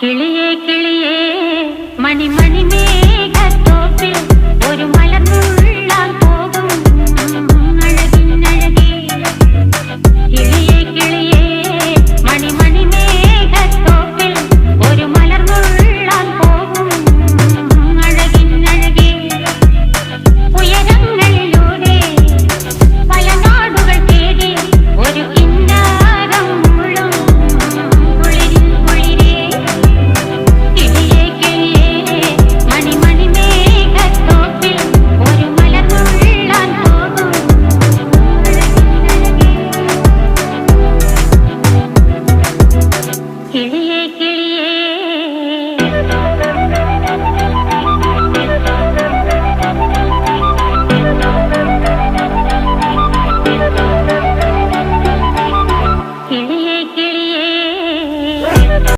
കിളിയേ കിളിയേ മണിമണി മേഘത്തോപ്പിൽ ഒരു മലർന്നുള്ളാൻ പോകും അഴകിനഴകേ. കിളിയേ കിളിയേ മണിമണി മേഘത്തോപ്പിൽ ഒരു മലർന്നുള്ളാൻ പോകും അഴകിനഴകേ. ഉയരങ്ങളിലൂടെ പല നാടുകൾ തേടി ഒരു കിന്നാരം മുഴും കുളിരിൽ കുളിരേ. കിളിയേ കിളിയേ മണിമണി മേഘത്തോപ്പിൽ ഒരു മലർന്നുള്ളാൻ പോകും അഴകിനഴകേ. കിളിയേ